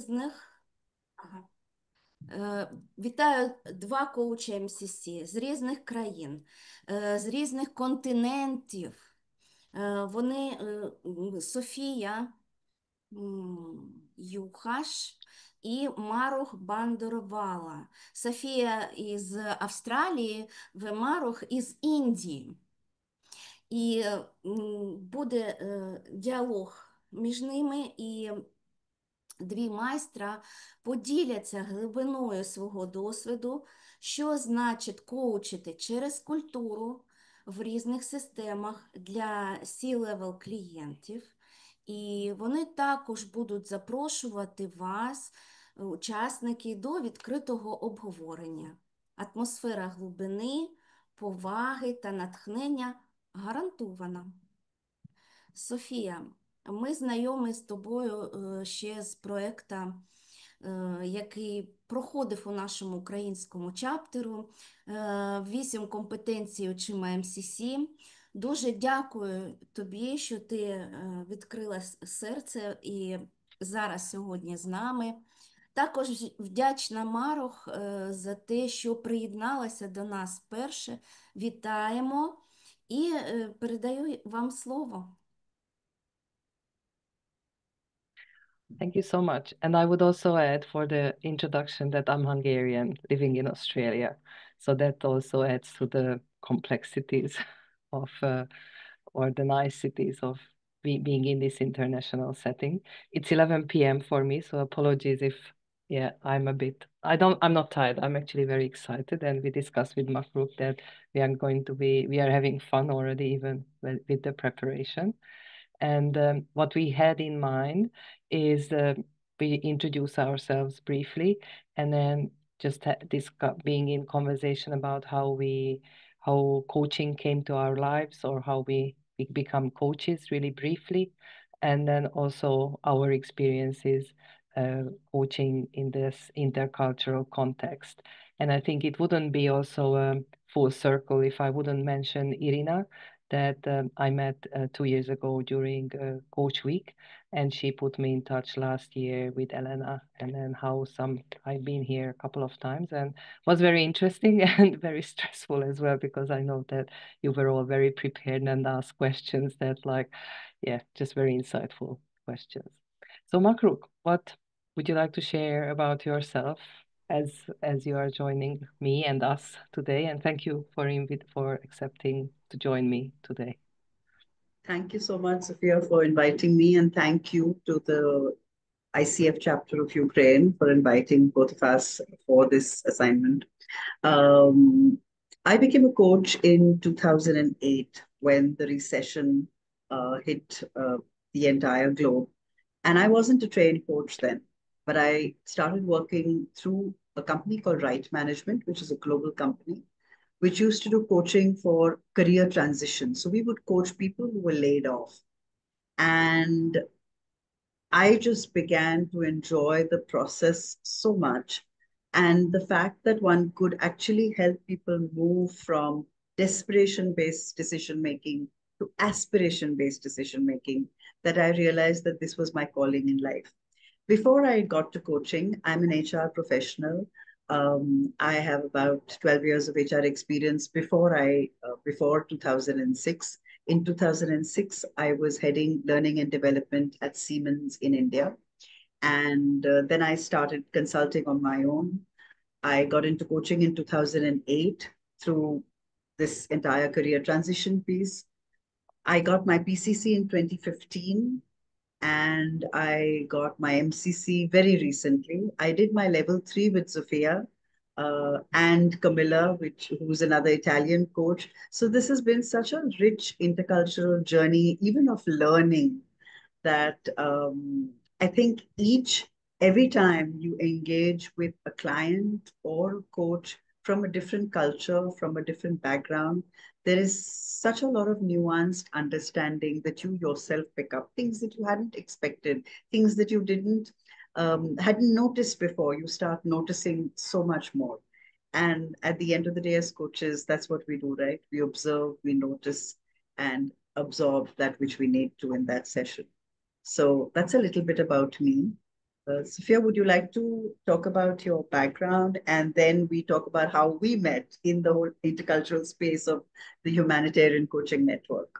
різних. Вітаю два коучі MCC з різних країн, з різних континентів. Вони Зsofia Juhash і Mahrukh Bandorawalla. Софія із Австралії, Mahrukh із Індії. І буде діалог між ними, і дві майстра поділяться глибиною свого досвіду, що значить коучити через культуру в різних системах для C-level клієнтів. І вони також будуть запрошувати вас, учасники, до відкритого обговорення. Атмосфера глибини, поваги та натхнення гарантована. Софія, ми знайомі з тобою ще з проєкту, який проходив у нашому українському чаптеру «8 компетенцій очима MCC». Дуже дякую тобі, що ти відкрила серце і зараз сьогодні з нами. Також вдячна Mahrukh за те, що приєдналася до нас вперше. Вітаємо і передаю вам слово. Thank you so much. And I would also add for the introduction that I'm Hungarian living in Australia. So that also adds to the complexities of or the niceties of being in this international setting. It's 11 p.m. for me, so apologies if I'm not tired. I'm actually very excited, and we discussed with Mahrukh that we are having fun already even with the preparation. And what we had in mind is we introduce ourselves briefly, and then just being in conversation about how coaching came to our lives, or how we become coaches really briefly, and then also our experiences coaching in this intercultural context. And I think it wouldn't be also a full circle if I wouldn't mention Irina, that I met 2 years ago during Coach Week, and she put me in touch last year with Elena, and then I've been here a couple of times, and was very interesting and very stressful as well, because I know that you were all very prepared and asked questions that just very insightful questions. So Mahrukh, what would you like to share about yourself as you are joining me and us today? And thank you for accepting to join me today. Thank you so much, Zsofia, for inviting me, and thank you to the ICF chapter of Ukraine for inviting both of us for this assignment. I became a coach in 2008 when the recession hit the entire globe. And I wasn't a trained coach then, but I started working through a company called Right Management, which is a global company, which used to do coaching for career transition. So we would coach people who were laid off. And I just began to enjoy the process so much. And the fact that one could actually help people move from desperation-based decision-making to aspiration-based decision-making, that I realized that this was my calling in life. Before I got to coaching, I'm an HR professional. I have about 12 years of HR experience before 2006. In 2006, I was heading learning and development at Siemens in India. And then I started consulting on my own. I got into coaching in 2008 through this entire career transition piece. I got my PCC in 2015, and I got my MCC very recently. I did my level 3 with Zsofia and Camilla, who's another Italian coach. So this has been such a rich intercultural journey, even of learning, that I think every time you engage with a client or coach from a different culture, from a different background, there is such a lot of nuanced understanding that you yourself pick up, things that you hadn't expected, things that you hadn't noticed before. You start noticing so much more. And at the end of the day, as coaches, that's what we do, right? We observe, we notice, and absorb that which we need to in that session. So that's a little bit about me. Zsofia, would you like to talk about your background, and then we talk about how we met in the whole intercultural space of the Humanitarian Coaching Network?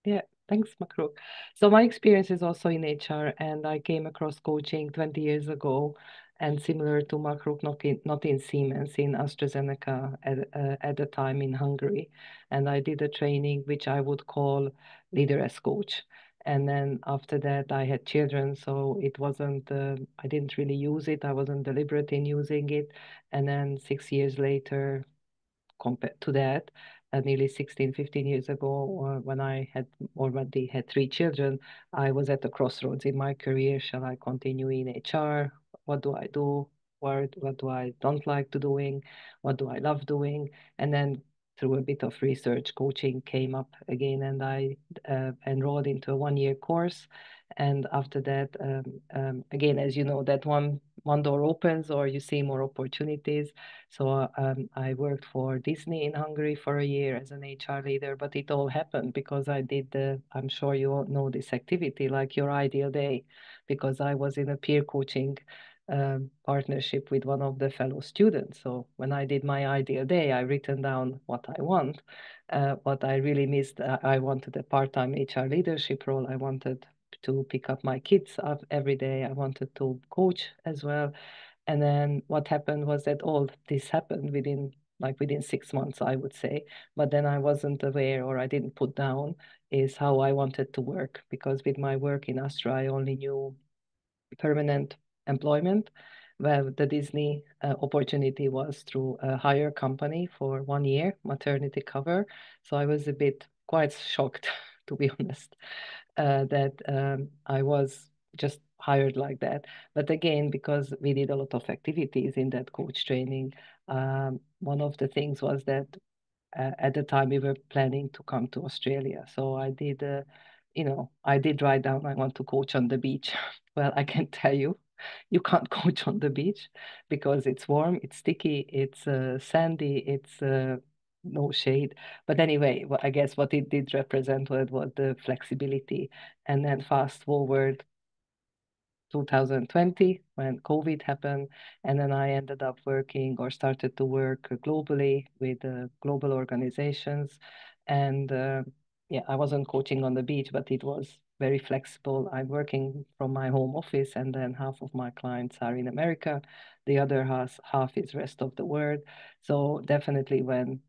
Yeah, thanks, Mahrukh. So my experience is also in HR, and I came across coaching 20 years ago, and similar to Mahrukh, not in Siemens, in AstraZeneca at the time in Hungary. And I did a training which I would call leader as coach. And then after that, I had children, so it wasn't, I didn't really use it. I wasn't deliberate in using it. And then 6 years later, compared to that, nearly 16, 15 years ago, when I had already had 3 children, I was at the crossroads in my career. Shall I continue in HR? What do I do? What do I don't like to doing? What do I love doing? And then through a bit of research, coaching came up again, and I enrolled into a 1-year course. And after that, again, as you know, that one door opens or you see more opportunities. So I worked for Disney in Hungary for a year as an HR leader, but it all happened because I did I'm sure you all know this activity, like your ideal day, because I was in a peer coaching partnership with one of the fellow students. So when I did my ideal day, I written down what I want, what I really missed. I wanted a part-time HR leadership role. I wanted to pick up my kids up every day. I wanted to coach as well. And then what happened was that all this happened within 6 months, I would say. But then I wasn't aware, or I didn't put down, is how I wanted to work. Because with my work in Astra, I only knew permanent employment. Well, the Disney opportunity was through a hire company for 1 year, maternity cover. So I was quite shocked, to be honest, that I was just hired like that. But again, because we did a lot of activities in that coach training, one of the things was that at the time we were planning to come to Australia. So I did write down I want to coach on the beach. Well, I can tell you, you can't coach on the beach because it's warm, it's sticky, it's sandy, it's no shade. But anyway, I guess what it did represent was the flexibility. And then fast forward 2020 when COVID happened, and then I ended up working or started to work globally with global organizations. And yeah, I wasn't coaching on the beach, but it was very flexible. I'm working from my home office, and then half of my clients are in America. The other half is rest of the world. So definitely when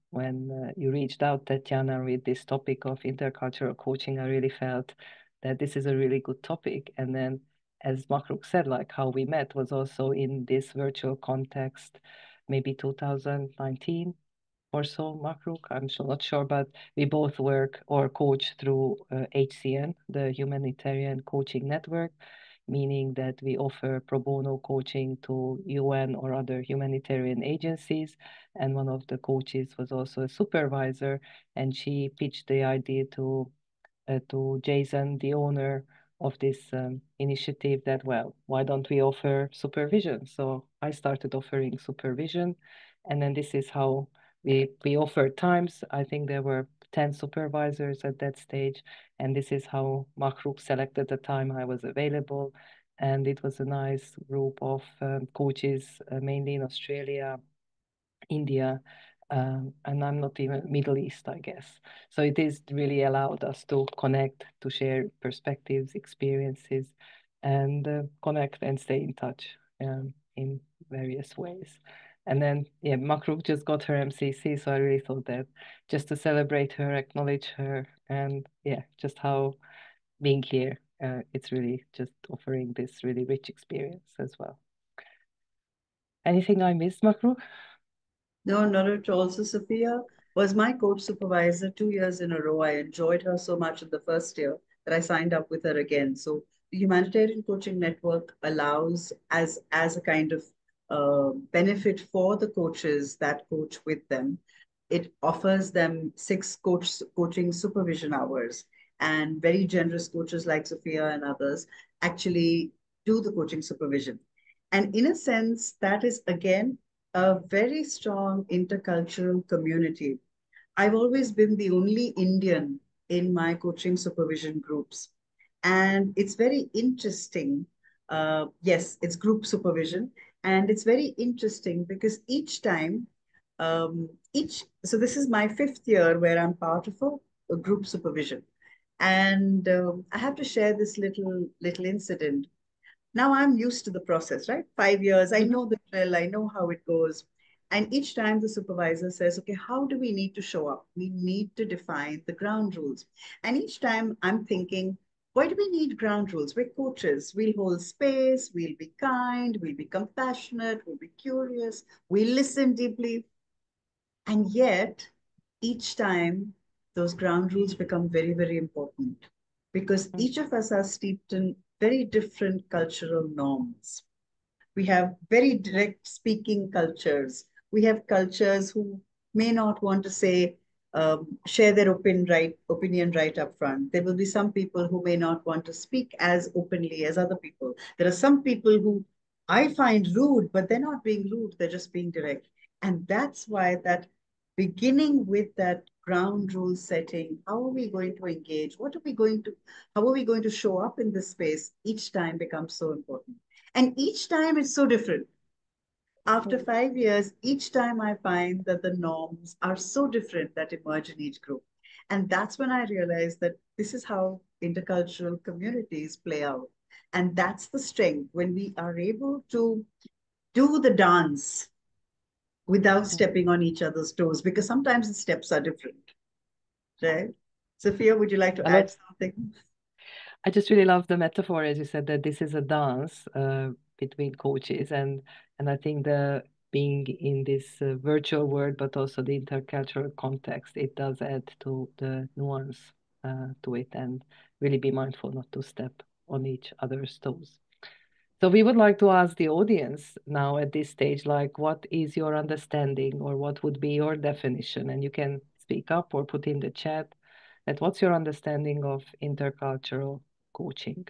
you reached out, Tatiana, with this topic of intercultural coaching, I really felt that this is a really good topic. And then as Mahrukh said, like how we met was also in this virtual context, maybe 2019 or so, Mahrukh, I'm not sure, but we both work or coach through HCN, the Humanitarian Coaching Network, meaning that we offer pro bono coaching to UN or other humanitarian agencies. And one of the coaches was also a supervisor, and she pitched the idea to Jason, the owner of this initiative, that, well, why don't we offer supervision? So I started offering supervision, and then this is how we offered times. I think there were 10 supervisors at that stage, and this is how Mahrukh selected the time I was available. And it was a nice group of coaches, mainly in Australia, India, and I'm not even Middle East, I guess. So it is really allowed us to connect, to share perspectives, experiences, and connect and stay in touch in various ways. And then, yeah, Mahrukh just got her MCC, so I really thought that just to celebrate her, acknowledge her, and yeah, just how being here, it's really just offering this really rich experience as well. Anything I missed, Mahrukh? No, not at all. So Sophia was my coach supervisor 2 years in a row. I enjoyed her so much in the first year that I signed up with her again. So the Humanitarian Coaching Network allows, as a kind of benefit for the coaches that coach with them, it offers them 6 coaching supervision hours. And very generous coaches like Sophia and others actually do the coaching supervision. And in a sense, that is again a very strong intercultural community. I've always been the only Indian in my coaching supervision groups. And it's very interesting Yes, it's group supervision. And it's very interesting because each time, so this is my 5th year where I'm part of a group supervision. And I have to share this little incident. Now I'm used to the process, right? 5 years, I know the drill, I know how it goes. And each time the supervisor says, okay, how do we need to show up? We need to define the ground rules. And each time I'm thinking, why do we need ground rules? We're coaches. We'll hold space, we'll be kind, we'll be compassionate, we'll be curious, we'll listen deeply. And yet, each time, those ground rules become very, very important because each of us are steeped in very different cultural norms. We have very direct speaking cultures. We have cultures who may not want to say, share their opinion right up front. There will be some people who may not want to speak as openly as other people. There are some people who I find rude, but they're not being rude, they're just being direct. And that's why that beginning with that ground rule setting, how are we going to engage? How are we going to show up in this space each time becomes so important. And each time it's so different. After 5 years, each time I find that the norms are so different that emerge in each group. And that's when I realized that this is how intercultural communities play out. And that's the strength when we are able to do the dance without stepping on each other's toes, because sometimes the steps are different. Right? Zsofia, would you like to add something? I just really love the metaphor, as you said, that this is a dance between coaches, and I think the being in this virtual world, but also the intercultural context, it does add to the nuance to it, and really be mindful not to step on each other's toes. So we would like to ask the audience now at this stage, like, what is your understanding, or what would be your definition? And you can speak up or put in the chat that what's your understanding of intercultural coaching.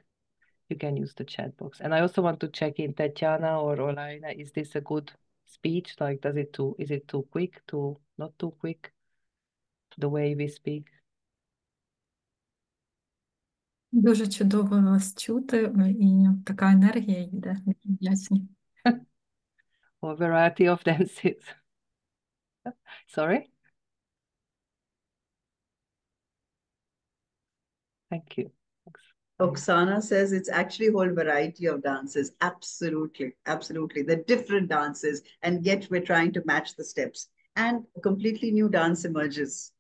You can use the chat box. And I also want to check in Tatiana or Olaina, is this a good speech? Like, is it too quick, not too quick, the way we speak? Дуже чудово вас чути, і така енергія йде. Вдячні. Or variety of dances. Sorry? Thank you. Thanks. Oksana says it's actually a whole variety of dances. Absolutely. Absolutely. They're different dances, and yet we're trying to match the steps. And a completely new dance emerges.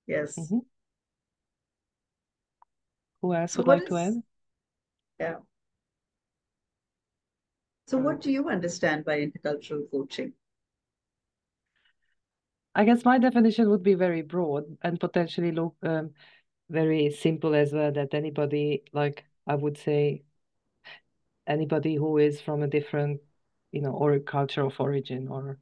Yes. Mm-hmm. Who else So would like to add? Yeah. So what do you understand by intercultural coaching? I guess my definition would be very broad and potentially look very simple as well, that anybody, like I would say, anybody who is from a different, or culture of origin, or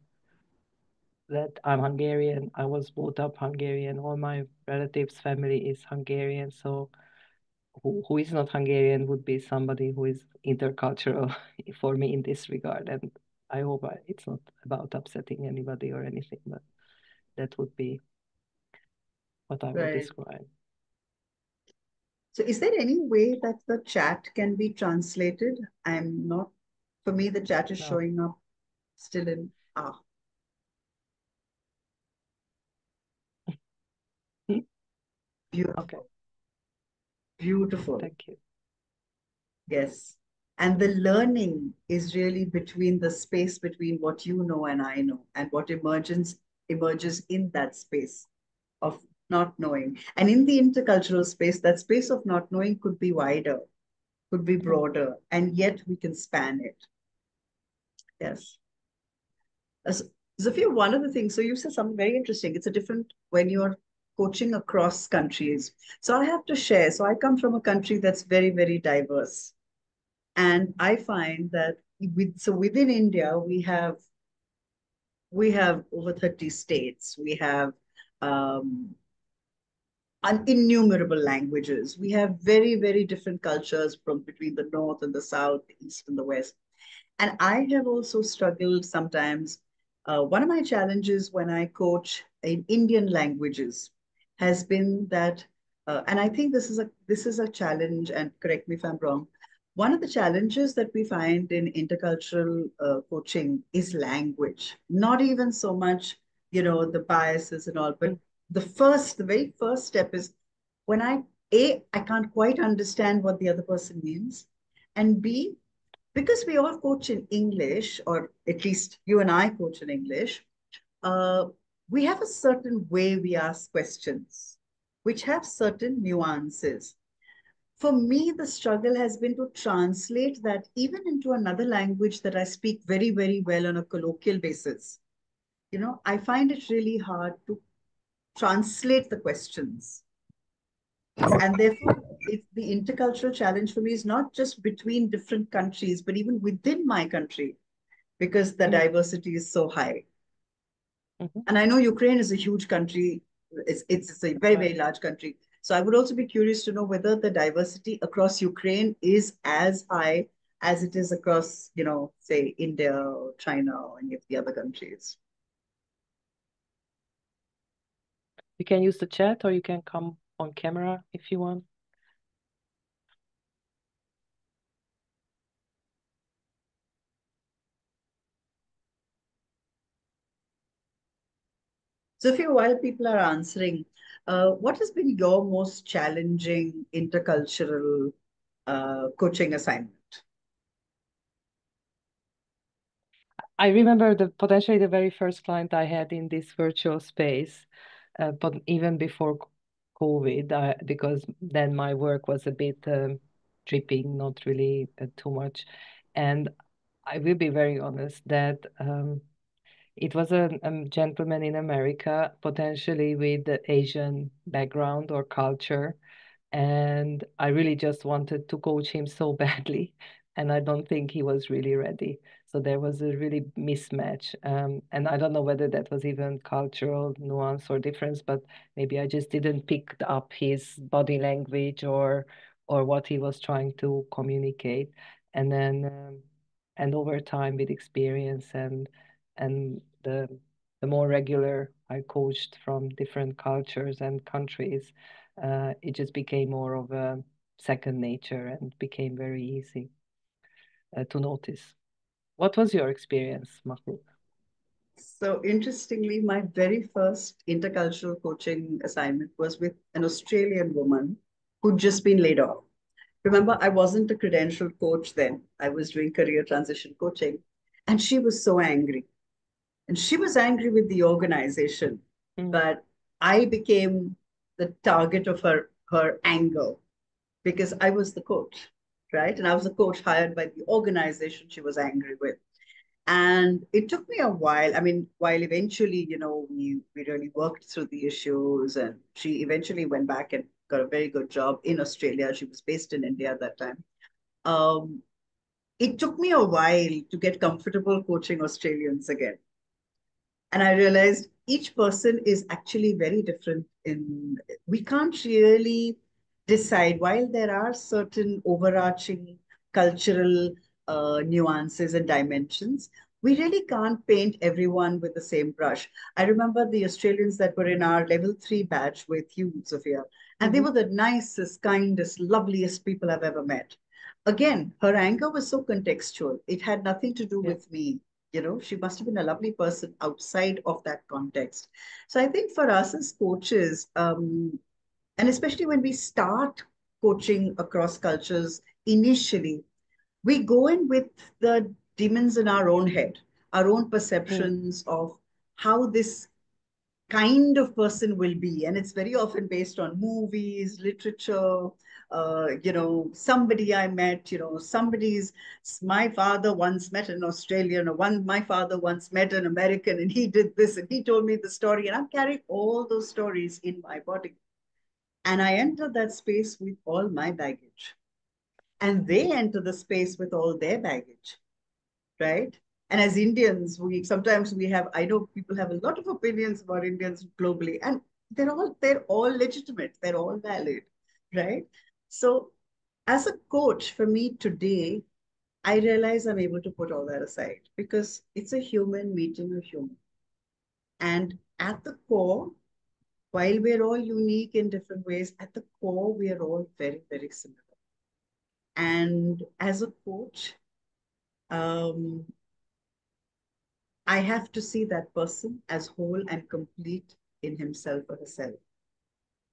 that I'm Hungarian, I was brought up Hungarian, all my relatives' family is Hungarian, so who is not Hungarian would be somebody who is intercultural for me in this regard. And I hope it's not about upsetting anybody or anything, but that would be what I would describe. So is there any way that the chat can be translated? For me, the chat is showing up still in, Beautiful. Okay. Beautiful. Thank you. Yes. And the learning is really between the space between what you know and I know, and what emerges in that space of not knowing. And in the intercultural space, that space of not knowing could be wider, could be broader, and yet we can span it. Yes. Zsofia, one of the things, so you said something very interesting. It's a different when you're coaching across countries. So I have to share. So I come from a country that's very, very diverse. And I find that within India, we have over 30 states. We have innumerable languages. We have very, very different cultures from between the north and the south, the east and the west. And I have also struggled sometimes. One of my challenges when I coach in Indian languages has been that, and I think this is a challenge, and correct me if I'm wrong, One of the challenges that we find in intercultural coaching is language. Not even so much, the biases and all, but the very first step is when I can't quite understand what the other person means, and B, because we all coach in English, or at least you and I coach in English, uh, we have a certain way we ask questions, which have certain nuances. For me, the struggle has been to translate that even into another language that I speak very, very well on a colloquial basis. I find it really hard to translate the questions. And therefore, the intercultural challenge for me is not just between different countries, but even within my country, because the diversity is so high. And I know Ukraine is a huge country. It's a very, very large country. So I would also be curious to know whether the diversity across Ukraine is as high as it is across, say, India or China or any of the other countries. You can use the chat or you can come on camera if you want. Zsofia, while people are answering, what has been your most challenging intercultural coaching assignment? I remember potentially the very first client I had in this virtual space, but even before COVID, because then my work was a bit tripping, not really too much. And I will be very honest that it was a gentleman in America, potentially with the Asian background or culture. And I really just wanted to coach him so badly. And I don't think he was really ready. So there was a really mismatch. And I don't know whether that was even cultural nuance or difference, but maybe I just didn't pick up his body language or what he was trying to communicate. And then and over time with experience and the more regular I coached from different cultures and countries, it just became more of a second nature and became very easy to notice. What was your experience, Mahrukh? So interestingly, my very first intercultural coaching assignment was with an Australian woman who'd just been laid off. Remember, I wasn't a credentialed coach then. I was doing career transition coaching. And she was so angry. And she was angry with the organization. But I became the target of her anger because I was the coach, right? And I was a coach hired by the organization she was angry with. And it took me a while. I mean, while eventually, we really worked through the issues, and she eventually went back and got a very good job in Australia. She was based in India at that time. It took me a while to get comfortable coaching Australians again. And I realized each person is actually very different. We can't really decide, while there are certain overarching cultural nuances and dimensions, we really can't paint everyone with the same brush. I remember the Australians that were in our level 3 batch with you, Zsofia, and they were the nicest, kindest, loveliest people I've ever met. Again, her anger was so contextual. It had nothing to do with me. She must have been a lovely person outside of that context. So I think for us as coaches, and especially when we start coaching across cultures initially, we go in with the demons in our own head, our own perceptions of how this kind of person will be. And it's very often based on movies, literature, somebody I met, my father once met an Australian, or my father once met an American, and he did this, and he told me the story, and I'm carrying all those stories in my body. And I enter that space with all my baggage. And they enter the space with all their baggage, right? And as Indians, I know people have a lot of opinions about Indians globally, and they're all legitimate, they're all valid, right? So as a coach, for me today, I realize I'm able to put all that aside because it's a human meeting a human. And at the core, while we're all unique in different ways, at the core, we are all very, very similar. And as a coach, I have to see that person as whole and complete in himself or herself.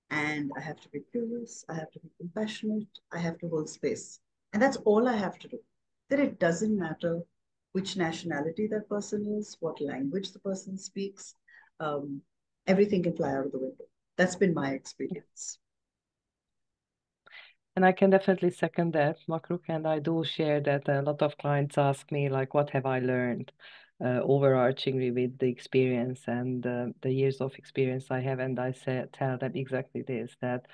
And I have to be curious, I have to be compassionate, I have to hold space. And that's all I have to do. That it doesn't matter which nationality that person is, what language the person speaks, everything can fly out of the window. That's been my experience. And I can definitely second that, Mahrukh, and I do share that a lot of clients ask me, like, what have I learned overarchingly with the experience and the years of experience I have, and I tell them exactly this, that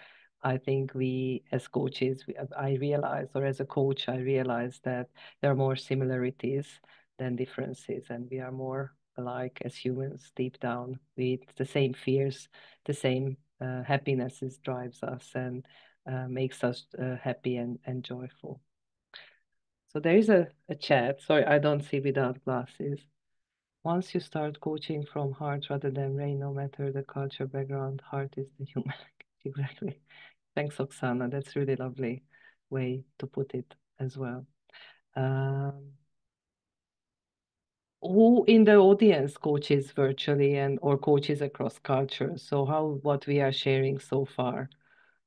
I think we as coaches, I realize, or as a coach, I realize that there are more similarities than differences, and we are more alike as humans deep down with the same fears, the same happinesses drives us, and makes us happy and joyful. So there is a chat. Sorry, I don't see without glasses. Once you start coaching from heart rather than brain, no matter the culture, background, heart is the human. Exactly. Thanks, Oksana. That's really lovely way to put it as well. Who in the audience coaches virtually or coaches across cultures? So what we are sharing so far,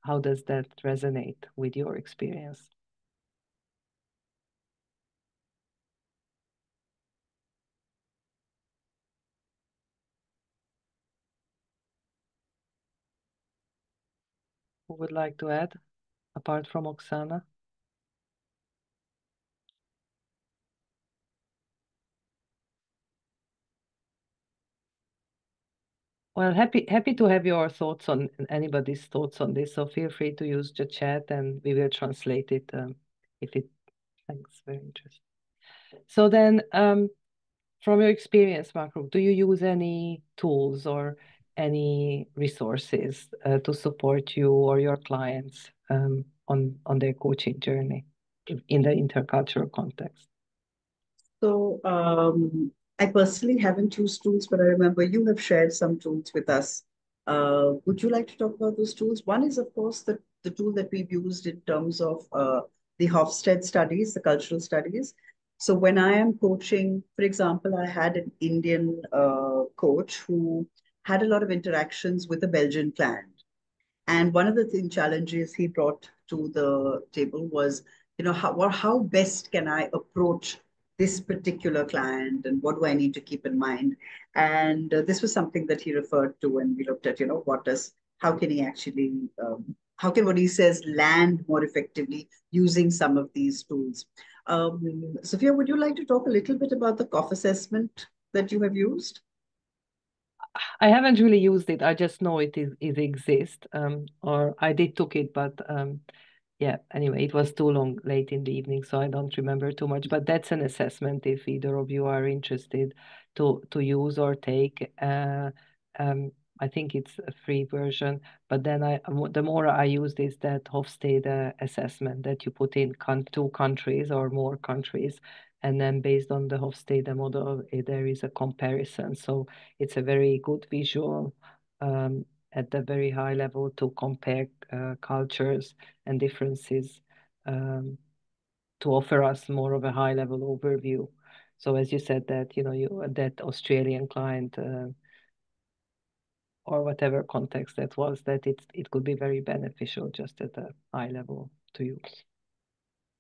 how does that resonate with your experience? Who would like to add, apart from Oksana? Well, happy to have your thoughts on anybody's thoughts on this. So feel free to use the chat, and we will translate it if it. Thanks, very interesting. So then, from your experience, Mahrukh, do you use any tools or any resources to support you or your clients on their coaching journey in the intercultural context? So I personally haven't used tools, but I remember you have shared some tools with us. Would you like to talk about those tools? One is, of course, the tool that we've used in terms of the Hofstede studies, the cultural studies. So when I am coaching, for example, I had an Indian coach who had a lot of interactions with a Belgian client. And one of the challenges he brought to the table was, how best can I approach this particular client and what do I need to keep in mind? And this was something that he referred to when we looked at, how can he actually, how can what he says land more effectively using some of these tools? Zsofia, would you like to talk a little bit about the COF assessment that you have used? I haven't really used it. I just know it exists, or I did took it, but yeah. Anyway, it was too late in the evening, so I don't remember too much. But that's an assessment if either of you are interested to use or take. I think it's a free version, but then the more I use this, that Hofstede assessment that you put in 2 countries or more countries, and then based on the Hofstede model, there is a comparison. So it's a very good visual at the very high level to compare cultures and differences to offer us more of a high level overview. So as you said that, that Australian client or whatever context that was, that it could be very beneficial just at a high level to use.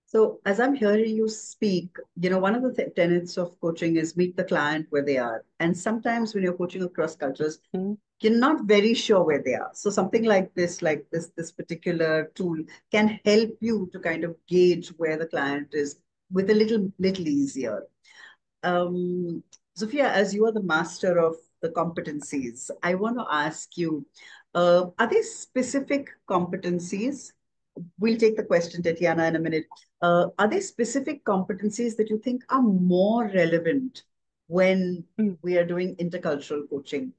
So as I'm hearing you speak, one of the tenets of coaching is meet the client where they are. And sometimes when you're coaching across cultures, you're not very sure where they are. So something like this particular tool can help you to kind of gauge where the client is with a little easier. Zsofia, as you are the master of the competencies, I want to ask you, are there specific competencies? We'll take the question, Tatiana, in a minute. Are there specific competencies that you think are more relevant when we are doing intercultural coaching?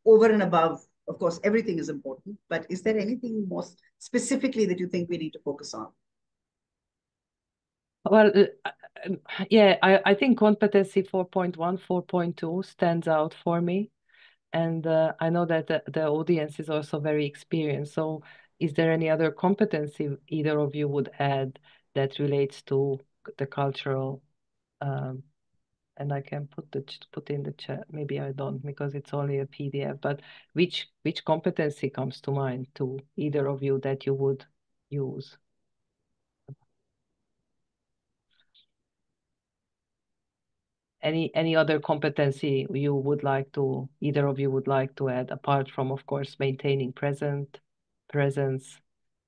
Over and above, of course, everything is important, but is there anything more specifically that you think we need to focus on? Well, yeah, I think competency 4.1, 4.2 stands out for me. And I know that the audience is also very experienced. So is there any other competency either of you would add that relates to the cultural, and I can put in the chat. Maybe I don't because it's only a PDF. But which competency comes to mind to either of you that you would use? Any other competency you would like to, either of you would like to add, apart from, of course, maintaining presence,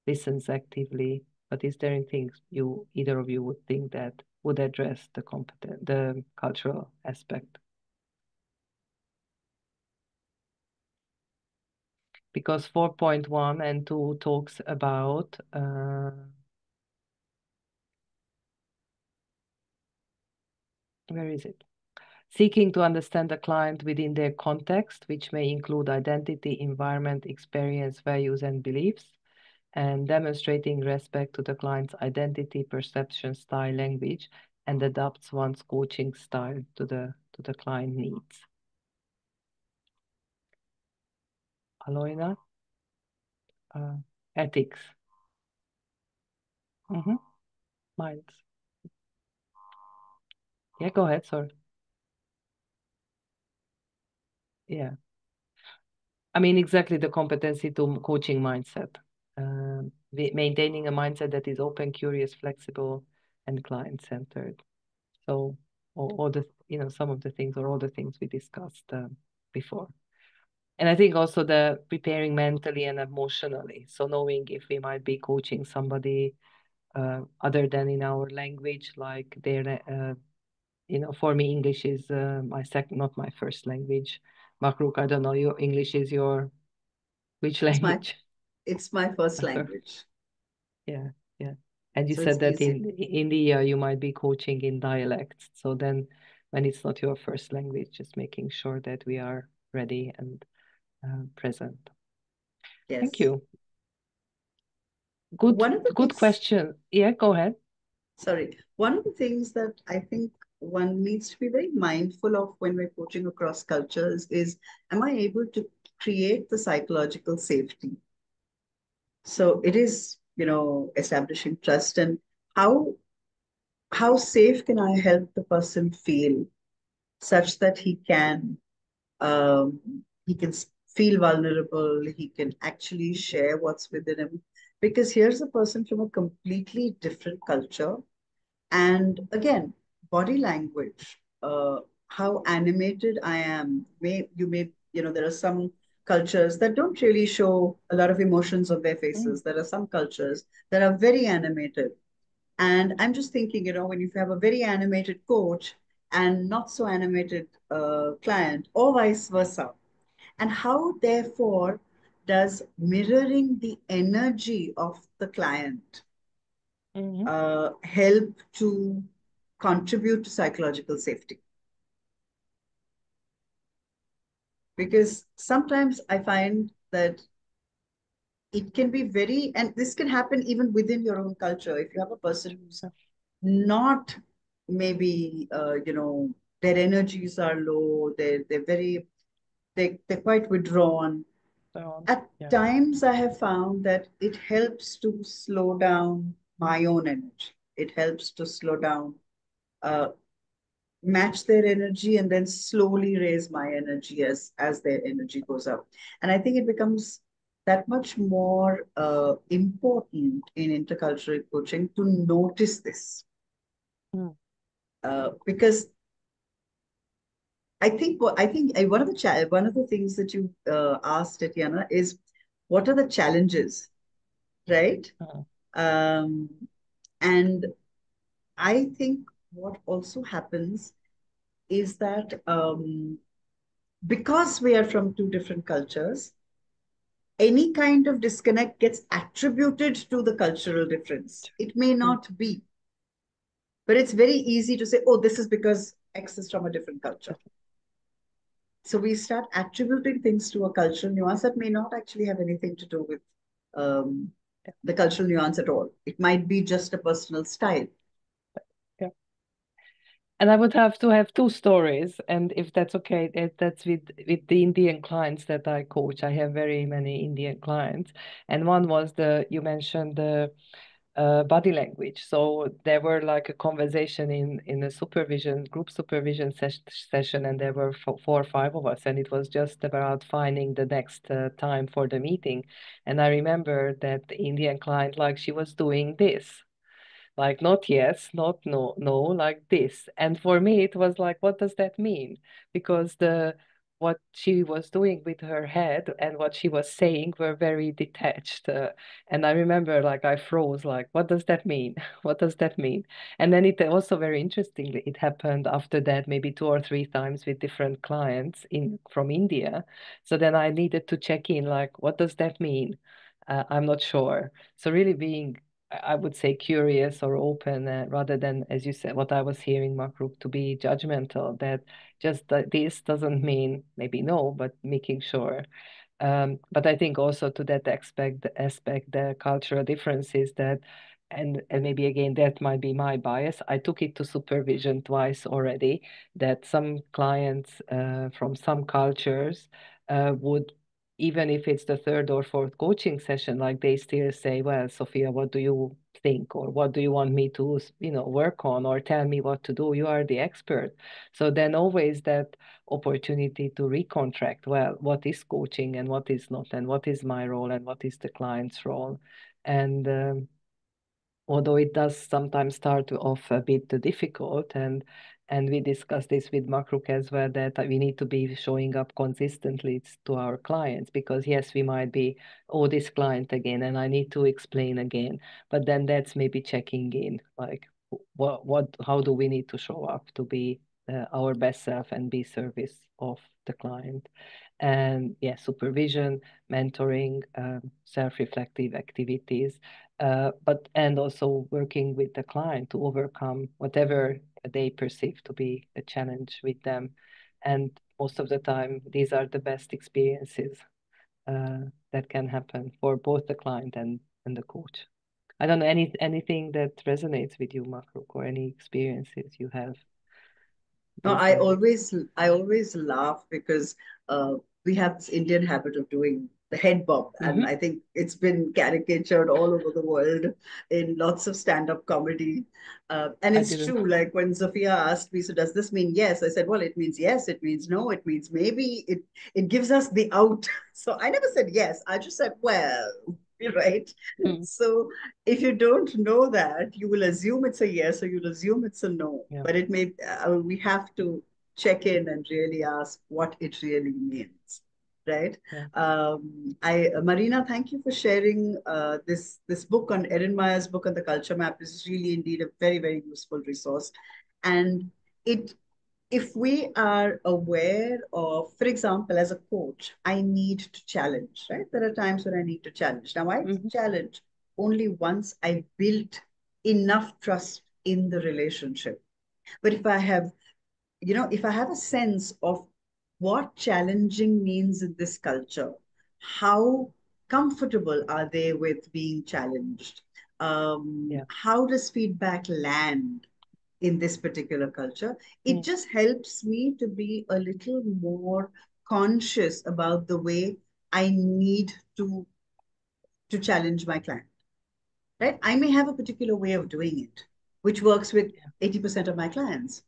listens actively, but is there anything either of you would think that would address the cultural aspect? Because 4.1 and 2 talks about where is it? Seeking to understand the client within their context, which may include identity, environment, experience, values, and beliefs, and demonstrating respect to the client's identity, perception, style, language, and adapts one's coaching style to the client needs. Aloina? Ethics. Minds. Yeah, go ahead, sorry. Yeah. I mean, exactly the competency to coaching mindset. Maintaining a mindset that is open, curious, flexible, and client-centered. So all the, some of the things or all the things we discussed before. And I think also the preparing mentally and emotionally. So knowing if we might be coaching somebody other than in our language, like their, for me, English is not my first language. Mahrukh, I don't know, your English is which language? It's my first language. Yeah, yeah. And you So said that easy. in India, you might be coaching in dialects. So then when it's not your first language, just making sure that we are ready and present. Yes. Thank you. Good question. Yeah, go ahead. Sorry. One of the things that I think one needs to be very mindful of when we're coaching across cultures is, am I able to create the psychological safety? So it is, establishing trust, and how safe can I help the person feel such that he can feel vulnerable, he can actually share what's within him. Because here's a person from a completely different culture. And again, body language, how animated I am. There are some cultures that don't really show a lot of emotions on their faces. There are some cultures that are very animated. And I'm just thinking, when you have a very animated coach and not so animated client, or vice versa, and how, therefore, does mirroring the energy of the client help to contribute to psychological safety? Because sometimes I find that it can be and this can happen even within your own culture. If you have a person who's not maybe, their energies are low, they're quite withdrawn. At times, I have found that it helps to slow down my own energy. It helps to slow down, match their energy, and then slowly raise my energy as their energy goes up. And I think it becomes that much more important in intercultural coaching to notice this. Because I think one of the things that you asked, Tatiana, is what are the challenges, right? And I think what also happens is that because we are from two different cultures, any kind of disconnect gets attributed to the cultural difference. It may not be, but it's very easy to say, oh, this is because X is from a different culture. So we start attributing things to a cultural nuance that may not actually have anything to do with the cultural nuance at all. It might be just a personal style. Yeah. And I would have to have two stories. And if that's okay, that's with the Indian clients that I coach. I have very many Indian clients. And one was you mentioned the body language. So there were like a conversation in a group supervision session, and there were 4 or 5 of us, and it was just about finding the next time for the meeting. And I remember that the Indian client, like, she was doing this, like, not yes, not no, no, like this. And for me, it was like, what does that mean? Because what she was doing with her head and what she was saying were very detached. And I remember, like, I froze, like, what does that mean? What does that mean? And then it also very interestingly, it happened after that, maybe 2 or 3 times with different clients from India. So then I needed to check in, like, what does that mean? I'm not sure. So really being, I would say, curious or open, rather than, as you said, what I was hearing, Mahrukh, to be judgmental, that just this doesn't mean maybe no, but making sure. But I think also to that aspect, the cultural differences that, and maybe again, that might be my bias. I took it to supervision twice already, that some clients from some cultures would, even if it's the 3rd or 4th coaching session, like they still say, well, Zsofia, what do you think? Or what do you want me to, work on? Or tell me what to do. You are the expert. So then always that opportunity to recontract, well, what is coaching and what is not, and what is my role and what is the client's role. And although it does sometimes start off a bit difficult, and we discussed this with Mahrukh as well, that we need to be showing up consistently to our clients, because yes, we might be, oh, this client again, and I need to explain again, but then that's maybe checking in, like, how do we need to show up to be our best self and be service of the client. And supervision, mentoring, self-reflective activities, and also working with the client to overcome whatever they perceive to be a challenge with them. And most of the time, these are the best experiences that can happen for both the client and the coach. I don't know, anything that resonates with you, Mahrukh, or any experiences you have. No, I always laugh because we have this Indian habit of doing the head bob, and I think it's been caricatured all over the world in lots of stand-up comedy. And it's true. Like when Zsofia asked me, "So does this mean yes?" I said, "Well, it means yes. It means no. It means maybe. It gives us the out." So I never said yes. I just said, "Well." Right. So if you don't know that, you will assume it's a yes or you'll assume it's a no. Yeah. But it may, we have to check in and really ask what it really means. Right. Yeah. Marina, thank you for sharing this book on Erin Meyer's book on the culture map. This is really indeed a very, very useful resource. And if we are aware of, for example, as a coach, I need to challenge, right? There are times when I need to challenge. Now, I challenge only once I built enough trust in the relationship. But if I have, if I have a sense of what challenging means in this culture, how comfortable are they with being challenged? How does feedback land in this particular culture? It just helps me to be a little more conscious about the way I need to challenge my client. Right? I may have a particular way of doing it, which works with 80% of my clients.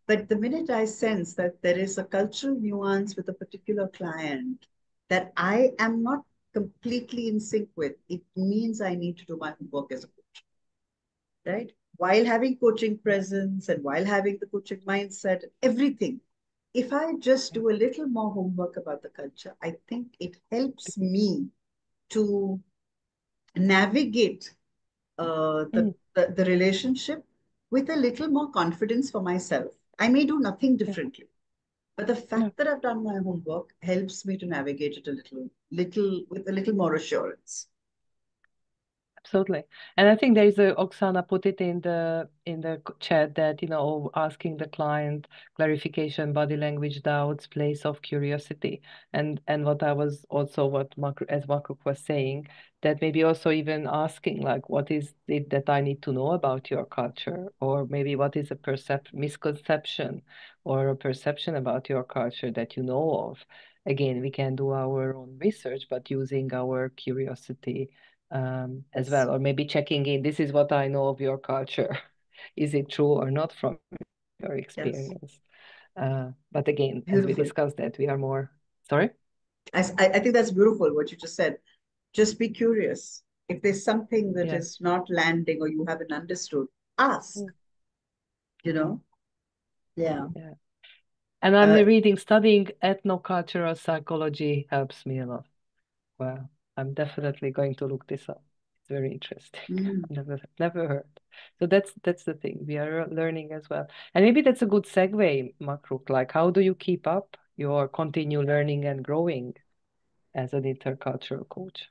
But the minute I sense that there is a cultural nuance with a particular client that I am not completely in sync with, it means I need to do my homework as a coach. Right? While having coaching presence and while having the coaching mindset, everything, if I just do a little more homework about the culture, I think it helps me to navigate the relationship with a little more confidence for myself. I may do nothing differently, but the fact that I've done my homework helps me to navigate it a little with a little more assurance. Absolutely. And I think there is Oksana put it in the chat that, asking the client clarification, body language doubts, place of curiosity. And what Mahrukh was saying, that maybe also even asking, like, what is it that I need to know about your culture? Or maybe what is a misconception or a perception about your culture that you know of? Again, we can do our own research, but using our curiosity as Yes. well, or maybe checking in, this is what I know of your culture. Is it true or not from your Yes. experience? But again, as we Beautiful. discussed that, we are more, sorry? I think that's beautiful what you just said. Just be curious. If there's something that Yeah. is not landing or you haven't understood, ask, you know? Yeah. Yeah. And I'm Uh, reading, studying ethnocultural psychology helps me a lot. Well, I'm definitely going to look this up. It's very interesting. mm, Never heard. So that's the thing. We are learning as well. And maybe that's a good segue, Mahrukh. Like, how do you keep up your continue learning and growing as an intercultural coach?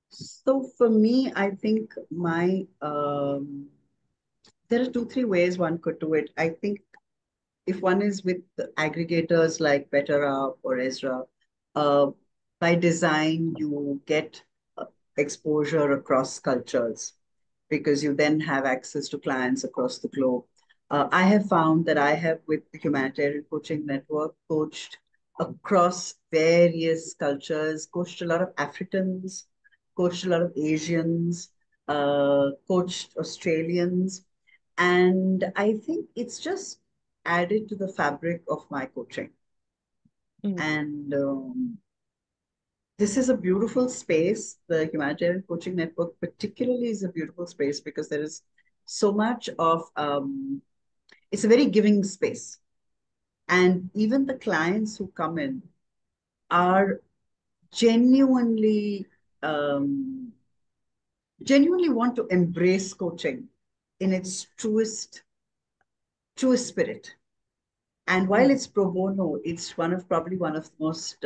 so for me, I think there are 2, 3 ways one could do it. I think if one is with the aggregators like BetterUp or Ezra, uh, by design, you get uh, exposure across cultures because you then have access to clients across the globe. I have found that I have, with the Humanitarian Coaching Network, coached across various cultures, coached a lot of Africans, coached a lot of Asians, coached Australians. And I think it's just added to the fabric of my coaching. And this is a beautiful space. The Humanitarian Coaching Network, particularly, is a beautiful space because there is so much of, it's a very giving space. And even the clients who come in are genuinely, genuinely want to embrace coaching in its truest spirit. And while it's pro bono, it's probably one of the most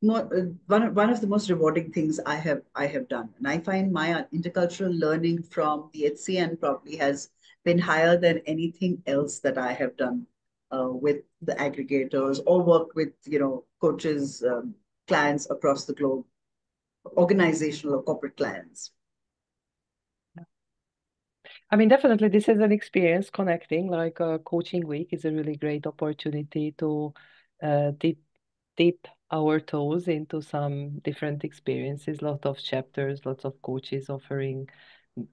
one of the most rewarding things I have done. And I find my intercultural learning from the HCN probably has been higher than anything else that I have done with the aggregators or work with coaches, clients across the globe, organizational or corporate clients. I mean, definitely this is an experience connecting, like a coaching week is a really great opportunity to dip our toes into some different experiences, lot of chapters, lots of coaches offering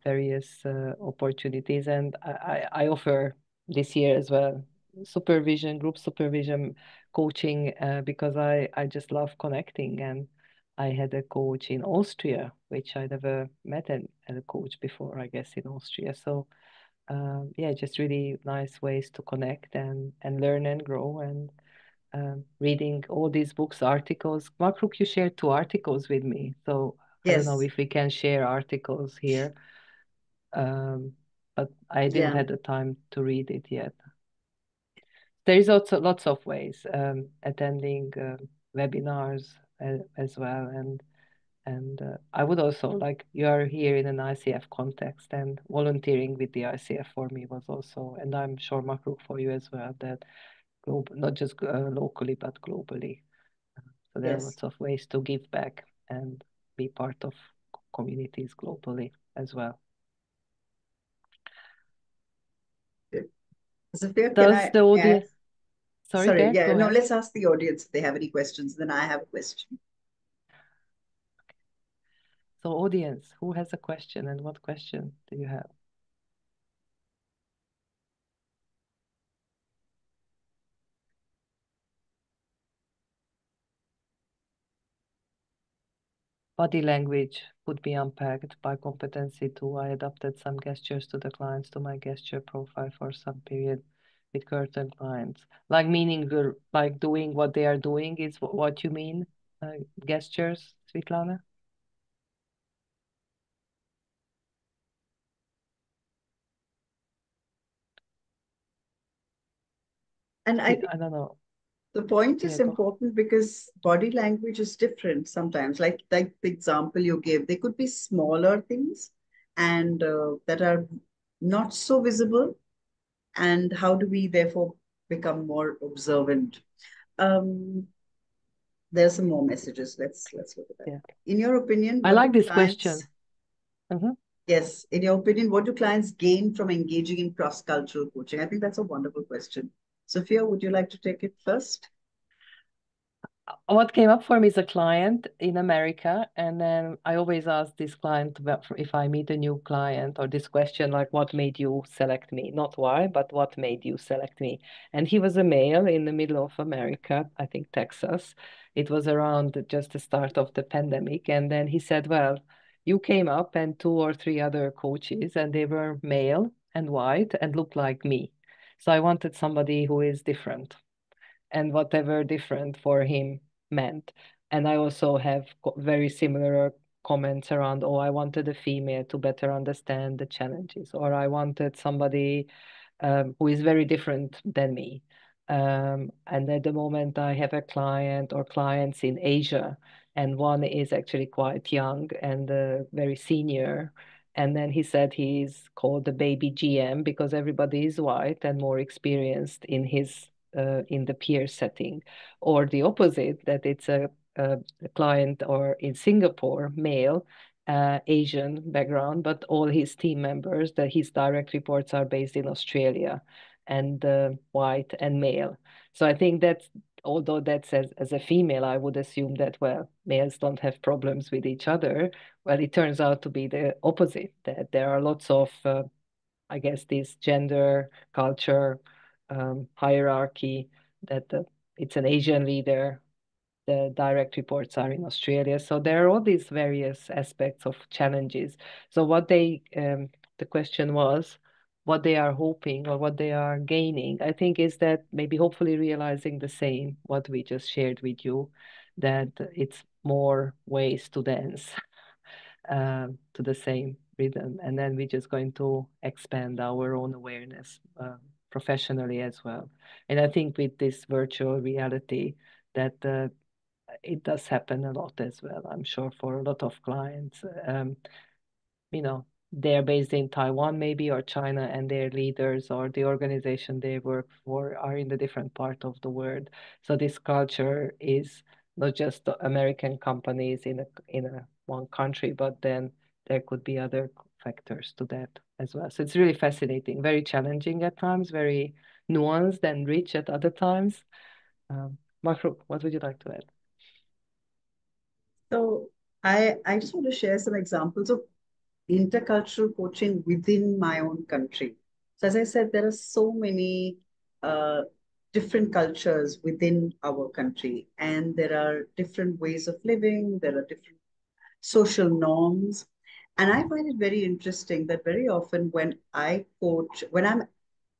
various opportunities. And I offer this year as well supervision, group supervision coaching because I just love connecting. And I had a coach in Austria, which I never met as a coach before, I guess, in Austria. So yeah, just really nice ways to connect and learn and grow. And reading all these books, articles. Mahrukh, you shared 2 articles with me. So I don't know Yes. if we can share articles here, but I didn't Yeah. have the time to read it yet. There is also lots of ways, attending webinars as well. And I would also, like, you are here in an ICF context, and volunteering with the ICF for me was also, and I'm sure Mahrukh for you as well, that not just locally, but globally. So there are Yes. lots of ways to give back and be part of communities globally as well. Zsofia, can Does the audience, sorry, Sorry, Dad, yeah, go no, ahead. let's ask the audience if they have any questions. Then I have a question. So audience, who has a question and what question do you have? Body language could be unpacked by competency too. I adapted some gestures to the clients to my gesture profile for some period with certain clients. Like meaning, like doing what they are doing is what you mean, gestures, Svetlana? And I think I don't know. the point Yeah, is go. important because body language is different sometimes. Like the example you gave, they could be smaller things and that are not so visible. And how do we therefore become more observant? Um, there's some more messages. Let's look at that. Yeah. In your opinion, I what do like this clients? question. Yes, in your opinion, what do clients gain from engaging in cross-cultural coaching? I think that's a wonderful question. Zsofia, would you like to take it first? what came up for me is a client in America, and then I always ask this client if I meet a new client, or this question like, what made you select me? Not why, but what made you select me? And he was a male in the middle of America, I think Texas. It was around just the start of the pandemic. And then he said, well, you came up and two or three other coaches, and they were male and white and looked like me. So I wanted somebody who is different, and whatever different for him meant. And I also have very similar comments around, oh, I wanted a female to better understand the challenges, or I wanted somebody who is very different than me. And at the moment, I have a client or clients in Asia, and one is actually quite young and very senior. And then he said he's called the baby GM because everybody is white and more experienced in the peer setting, or the opposite, that it's a client or in Singapore, male, Asian background, but all his team members, that his direct reports are based in Australia, and white and male. So I think that's, although that's as a female, I would assume that, well, males don't have problems with each other. Well, it turns out to be the opposite, that there are lots of, I guess, this gender, culture, hierarchy, that it's an Asian leader, the direct reports are in Australia. So there are all these various aspects of challenges. So the question was, what they are hoping or what they are gaining, I think, is that maybe hopefully realizing the same, what we just shared with you, that it's more ways to dance to the same rhythm. And then we're just going to expand our own awareness professionally as well. And I think with this virtual reality, that it does happen a lot as well. I'm sure for a lot of clients, they're based in Taiwan maybe, or China, and their leaders or the organization they work for are in the different part of the world. So this culture is not just the American companies in a one country, but then there could be other factors to that as well. So it's really fascinating, very challenging at times, very nuanced and rich at other times. Mahrukh, what would you like to add? So I just want to share some examples of intercultural coaching within my own country. So as I said, there are so many different cultures within our country, and there are different ways of living, there are different social norms. And I find it very interesting that very often when I coach, when I'm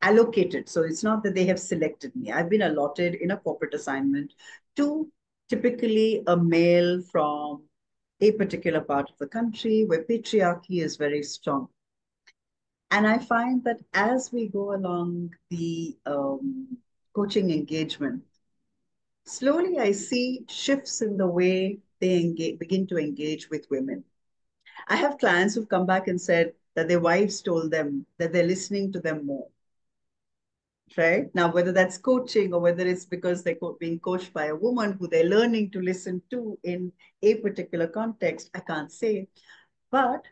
allocated, so it's not that they have selected me, I've been allotted in a corporate assignment to typically a male from a particular part of the country where patriarchy is very strong. And I find that as we go along the coaching engagement, slowly I see shifts in the way they begin to engage with women. I have clients who've come back and said that their wives told them that they're listening to them more. Right? Now, whether that's coaching or whether it's because they're being coached by a woman who they're learning to listen to in a particular context, I can't say. But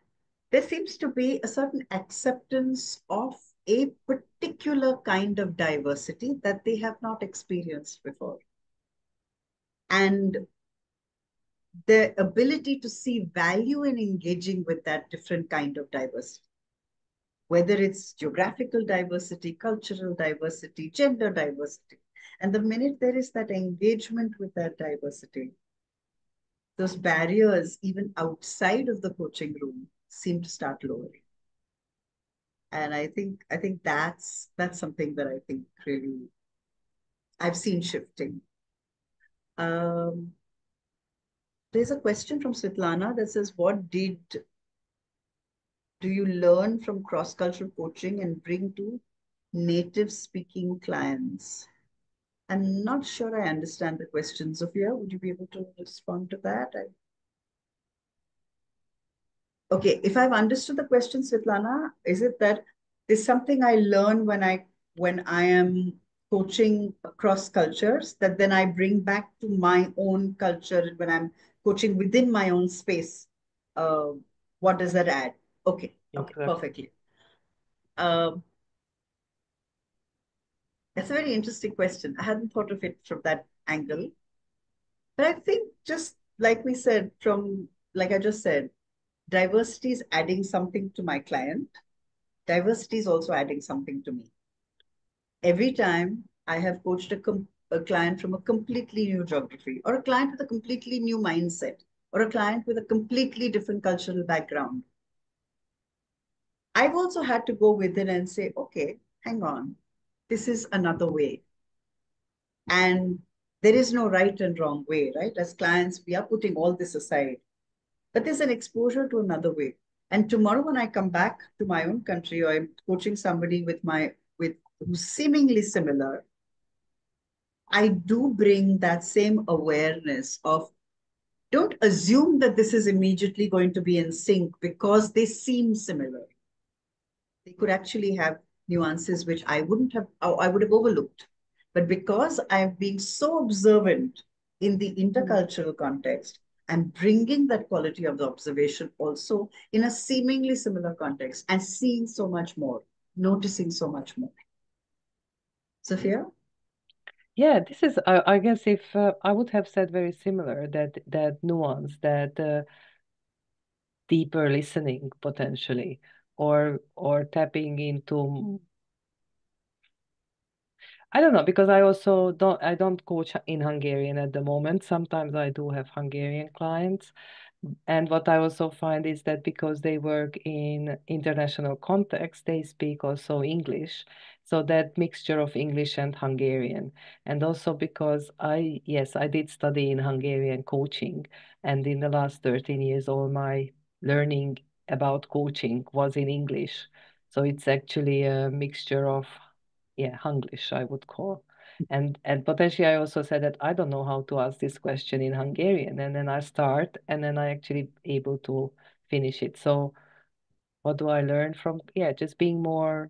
there seems to be a certain acceptance of a particular kind of diversity that they have not experienced before. And the ability to see value in engaging with that different kind of diversity, whether it's geographical diversity, cultural diversity, gender diversity. And the minute there is that engagement with that diversity, those barriers, even outside of the coaching room, seem to start lowering. And I think that's something that I think really I've seen shifting. There's a question from Svetlana that says, what do you learn from cross-cultural coaching and bring to native speaking clients? I'm not sure I understand the question. Zsofia, would you be able to respond to that? Okay, if I've understood the question, Svetlana, is it that there's something I learn when I am coaching across cultures that then I bring back to my own culture when I'm coaching within my own space? What does that add? Okay, Exactly. Perfectly. That's a very interesting question. I hadn't thought of it from that angle. But I think just like we said, like I just said, diversity is adding something to my client. Diversity is also adding something to me. Every time I have coached a client from a completely new geography, or a client with a completely new mindset, or a client with a completely different cultural background, I've also had to go within and say, okay, hang on, this is another way. And there is no right and wrong way, right? As clients, we are putting all this aside. But there's an exposure to another way. And tomorrow when I come back to my own country, or I'm coaching somebody with who's seemingly similar, I do bring that same awareness of, don't assume that this is immediately going to be in sync because they seem similar. They could actually have nuances which I would have overlooked. But because I'm being so observant in the intercultural context, I'm bringing that quality of the observation also in a seemingly similar context and seeing so much more, noticing so much more. Sophia? Yeah, this is, I guess, if I would have said very similar, that nuance, that deeper listening potentially, or tapping into, I don't know, because I don't coach in Hungarian at the moment. Sometimes I do have Hungarian clients. And what I also find is that because they work in international context, they speak also English. So that mixture of English and Hungarian. And also because yes, I did study in Hungarian coaching. And in the last 13 years, all my learning about coaching was in English. So it's actually a mixture of, yeah, Hunglish, I would call. And potentially I also said that I don't know how to ask this question in Hungarian. And then I start and then I actually able to finish it. So what do I learn from? Yeah, just being more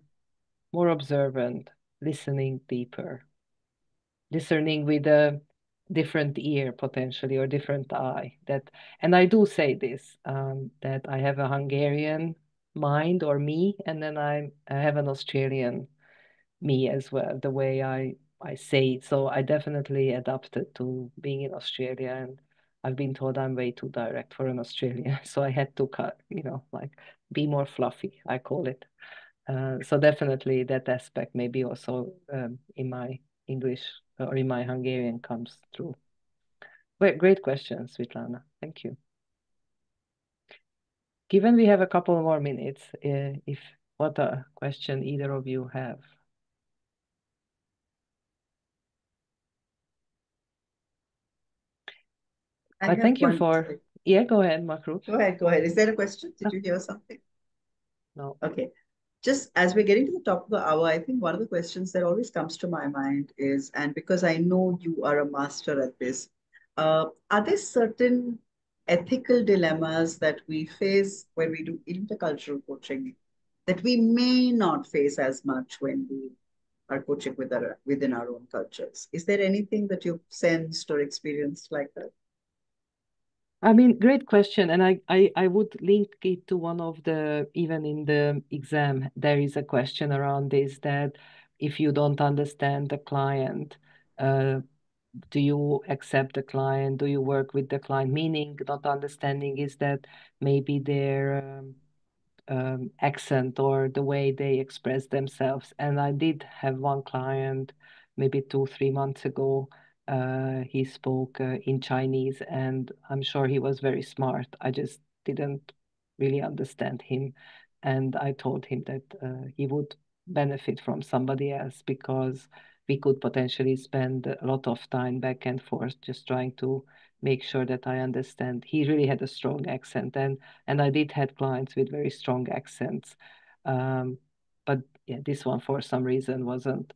observant, listening deeper, discerning with a different ear potentially or different eye. And I do say this, that I have a Hungarian mind or me, and then I have an Australian me as well, the way I say it. So I definitely adapted to being in Australia, and I've been told I'm way too direct for an Australian. So I had to cut, like be more fluffy, I call it. So definitely that aspect maybe also in my English or in my Hungarian comes through. Great question, Svetlana. Thank you. Given we have a couple more minutes, if what a question either of you have. But thank you for, yeah, go ahead, Mahrukh. Go ahead. Is there a question? Did you hear something? No. Okay. Just as we're getting to the top of the hour, I think one of the questions that always comes to my mind is, and because I know you are a master at this, are there certain ethical dilemmas that we face when we do intercultural coaching that we may not face as much when we are coaching within our own cultures? Is there anything that you've sensed or experienced like that? I mean, great question. And I would link it to one of even in the exam, there is a question around this, that if you don't understand the client, do you accept the client? Do you work with the client? Meaning, not understanding is that maybe their accent or the way they express themselves. And I did have one client maybe 2-3 months ago. He spoke in Chinese, and I'm sure he was very smart. I just didn't really understand him. And I told him that he would benefit from somebody else, because we could potentially spend a lot of time back and forth just trying to make sure that I understand. He really had a strong accent, and I did have clients with very strong accents. But yeah, this one for some reason wasn't.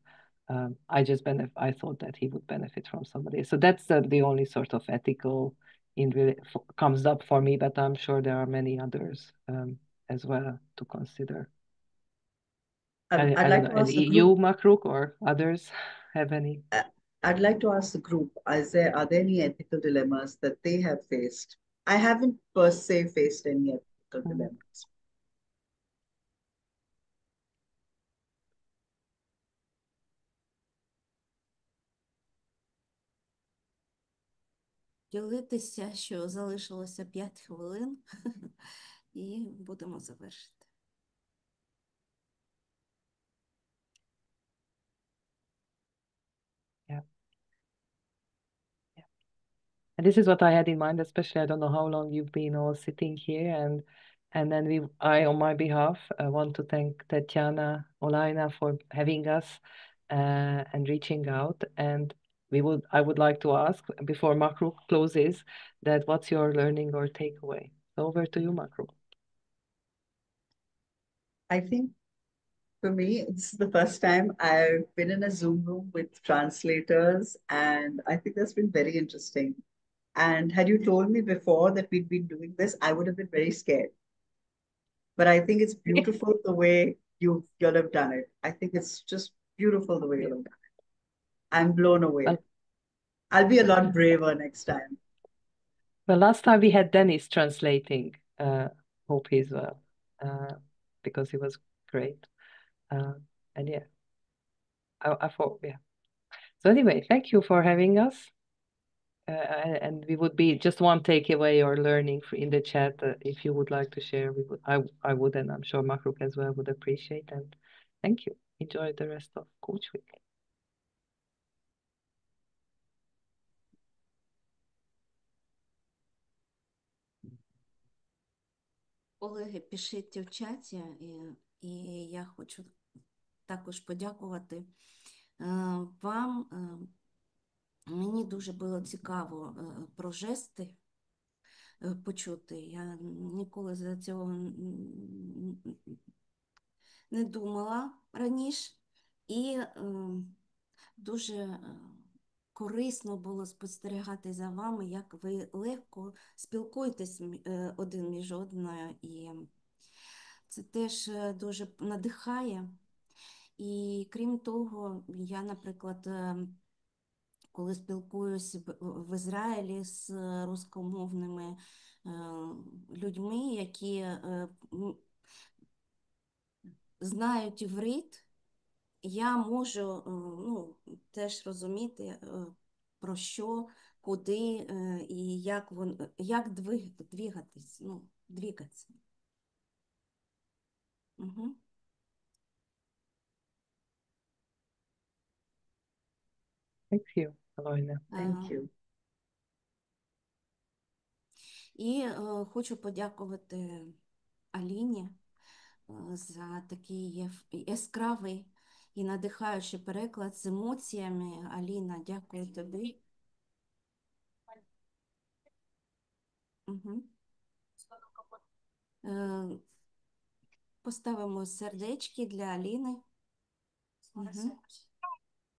I thought that he would benefit from somebody. So that's the only sort of ethical comes up for me, but I'm sure there are many others as well to consider. I'd like to ask the you, group. Mahrukh, or others have any? I'd like to ask the group, are there any ethical dilemmas that they have faced? I haven't per se faced any ethical dilemmas. ділитися, що залишилося 5 хвилин, і будемо завершити. Yeah. And this is what I had in mind, especially I don't know how long you've been all sitting here, and then I on my behalf want to thank Tatiana Olaina for having us and reaching out. And I would like to ask before Mahrukh closes that what's your learning or takeaway? Over to you, Mahrukh. I think for me, this is the first time I've been in a Zoom room with translators, and I think that's been very interesting. And had you told me before that we'd been doing this, I would have been very scared. But I think it's beautiful the way you'll have done it. I think it's just beautiful the way you'll have done it. I'm blown away. Well, I'll be a lot braver next time. well, last time we had Dennis translating, hope he's well, because he was great. And yeah, I thought, yeah. So anyway, thank you for having us. And we would be just one takeaway or learning in the chat. If you would like to share, I would, and I'm sure Mahrukh as well would appreciate. And thank you. Enjoy the rest of Coach Week. Колеги, пишіть в чаті, і я хочу також подякувати вам. Мені дуже було цікаво про жести почути. Я ніколи за цього не думала раніше. І дуже корисно було спостерігати за вами, як ви легко спілкуєтесь один між одною. І це теж дуже надихає. І крім того, я, наприклад, коли спілкуюся в Ізраїлі з рускомовними людьми, які знають іврит, я можу теж розуміти, про що, куди і як двигатись, двигатися. Угу. Thank you, Aloina. Thank you. І хочу подякувати Аліні за такий яскравий і надихаючий переклад з емоціями. Аліна, дякую тобі. Угу. Поставимо сердечки для Аліни. Угу.